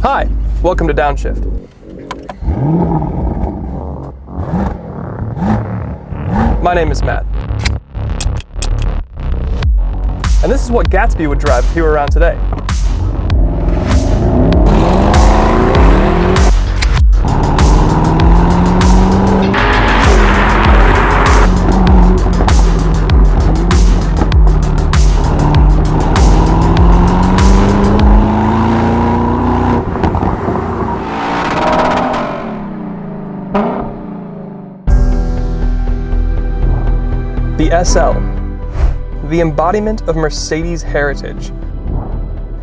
Hi, welcome to Downshift. My name is Matt. And this is what Gatsby would drive if he were around today. The SL, the embodiment of Mercedes heritage.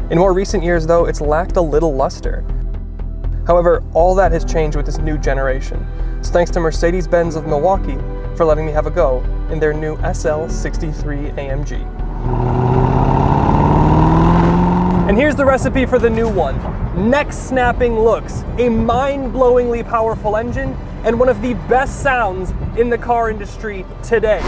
In more recent years, though, it's lacked a little luster. However, all that has changed with this new generation. So thanks to Mercedes-Benz of Milwaukee for letting me have a go in their new SL63 AMG. And here's the recipe for the new one. Neck-snapping looks, a mind-blowingly powerful engine, and one of the best sounds in the car industry today.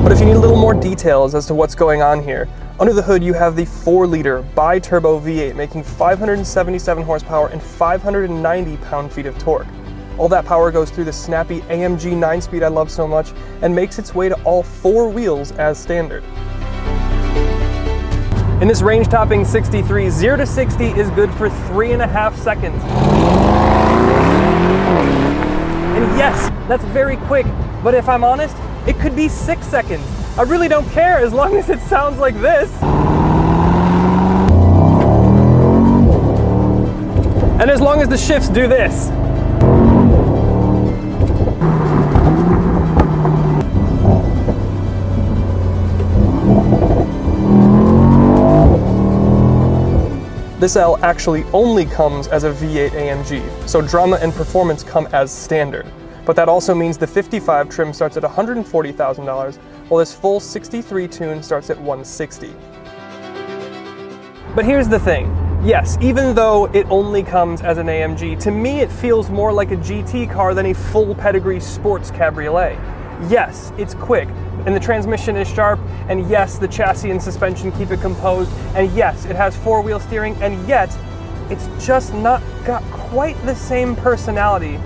But if you need a little more details as to what's going on here, under the hood you have the 4-liter bi-turbo V8 making 577 horsepower and 590 pound-feet of torque. All that power goes through the snappy AMG 9-speed I love so much and makes its way to all 4 wheels as standard. In this range-topping 63, 0 to 60 is good for 3.5 seconds. And yes, that's very quick, but if I'm honest, it could be 6 seconds. I really don't care as long as it sounds like this. And as long as the shifts do this. This L actually only comes as a V8 AMG, so drama and performance come as standard. But that also means the 55 trim starts at $140,000, while this full 63 tune starts at $160,000. But here's the thing. Yes, even though it only comes as an AMG, to me it feels more like a GT car than a full pedigree sports cabriolet. Yes, it's quick, and the transmission is sharp, and yes, the chassis and suspension keep it composed, and yes, it has 4-wheel steering, and yet, it's just not got quite the same personality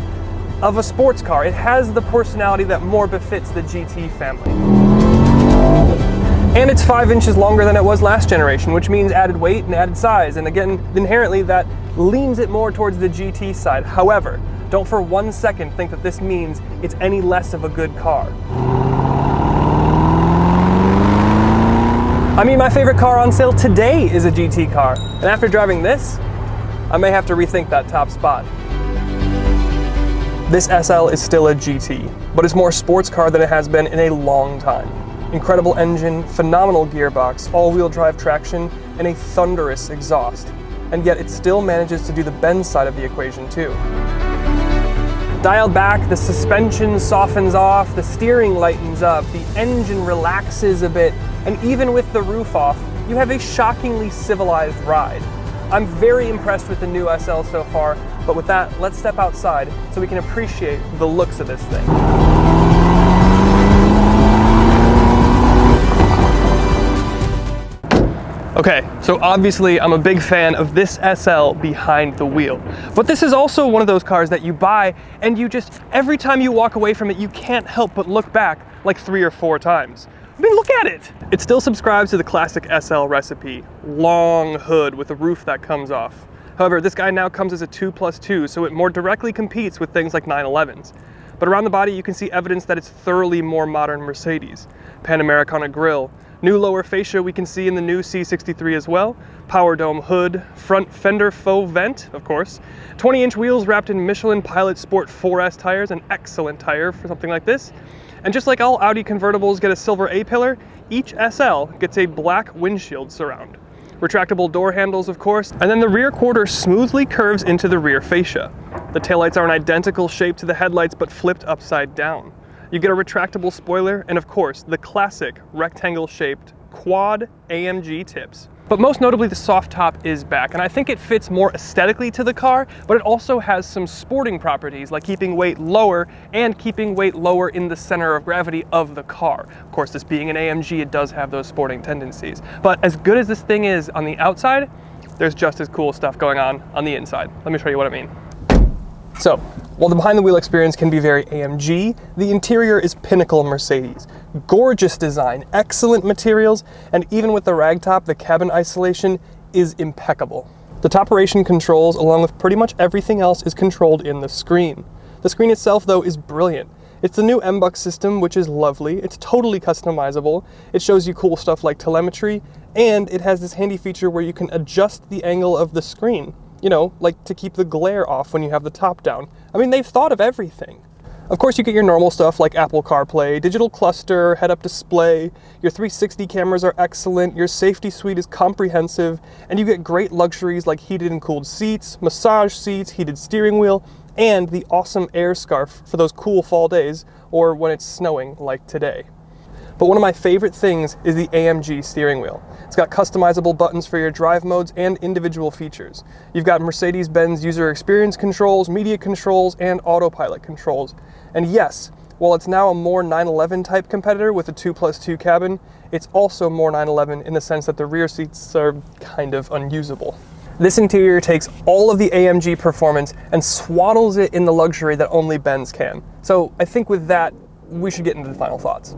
of a sports car. It has the personality that more befits the GT family. And it's 5 inches longer than it was last generation, which means added weight and added size, and again, inherently that leans it more towards the GT side. However, don't for 1 second think that this means it's any less of a good car. I mean, my favorite car on sale today is a GT car, and after driving this, I may have to rethink that top spot. This SL is still a GT, but it's more sports car than it has been in a long time. Incredible engine, phenomenal gearbox, all-wheel drive traction, and a thunderous exhaust. And yet it still manages to do the Benz side of the equation too. Dialed back, the suspension softens off, the steering lightens up, the engine relaxes a bit, and even with the roof off, you have a shockingly civilized ride. I'm very impressed with the new SL so far, but with that, let's step outside so we can appreciate the looks of this thing. Okay, so obviously I'm a big fan of this SL behind the wheel. But this is also one of those cars that you buy and you just, every time you walk away from it, you can't help but look back like 3 or 4 times. I mean, look at it! It still subscribes to the classic SL recipe, long hood with a roof that comes off. However, this guy now comes as a 2+2, so it more directly competes with things like 911s. But around the body, you can see evidence that it's thoroughly more modern Mercedes. Pan-Americana grille, new lower fascia we can see in the new C63 as well, power dome hood, front fender faux vent, of course, 20-inch wheels wrapped in Michelin Pilot Sport 4S tires, an excellent tire for something like this. And just like all Audi convertibles get a silver A-pillar, each SL gets a black windshield surround. Retractable door handles, of course, and then the rear quarter smoothly curves into the rear fascia. The taillights are an identical shape to the headlights but flipped upside down. You get a retractable spoiler and, of course, the classic rectangle-shaped quad AMG tips. But most notably, the soft top is back, and I think it fits more aesthetically to the car, but it also has some sporting properties like keeping weight lower and keeping weight lower in the center of gravity of the car. Of course, this being an AMG, it does have those sporting tendencies. But as good as this thing is on the outside, there's just as cool stuff going on the inside. Let me show you what I mean. So, while the behind the wheel experience can be very AMG, the interior is pinnacle Mercedes. Gorgeous design, excellent materials, and even with the ragtop, the cabin isolation is impeccable. The toperation controls, along with pretty much everything else, is controlled in the screen. The screen itself, though, is brilliant. It's the new MBUX system, which is lovely. It's totally customizable. It shows you cool stuff like telemetry, and it has this handy feature where you can adjust the angle of the screen. You know, like to keep the glare off when you have the top down. I mean, they've thought of everything. Of course, you get your normal stuff like Apple CarPlay, digital cluster, head-up display, your 360 cameras are excellent, your safety suite is comprehensive, and you get great luxuries like heated and cooled seats, massage seats, heated steering wheel, and the awesome air scarf for those cool fall days or when it's snowing like today. But one of my favorite things is the AMG steering wheel. It's got customizable buttons for your drive modes and individual features. You've got Mercedes-Benz user experience controls, media controls, and autopilot controls. And yes, while it's now a more 911 type competitor with a 2+2 cabin, it's also more 911 in the sense that the rear seats are kind of unusable. This interior takes all of the AMG performance and swaddles it in the luxury that only Benz can. So I think with that, we should get into the final thoughts.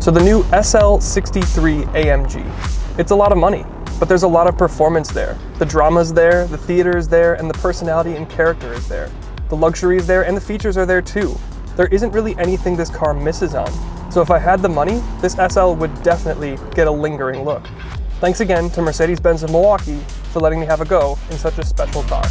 So the new SL63 AMG. It's a lot of money, but there's a lot of performance there. The drama's there, the theater is there, and the personality and character is there. The luxury is there, and the features are there too. There isn't really anything this car misses on. So if I had the money, this SL would definitely get a lingering look. Thanks again to Mercedes-Benz of Milwaukee for letting me have a go in such a special car.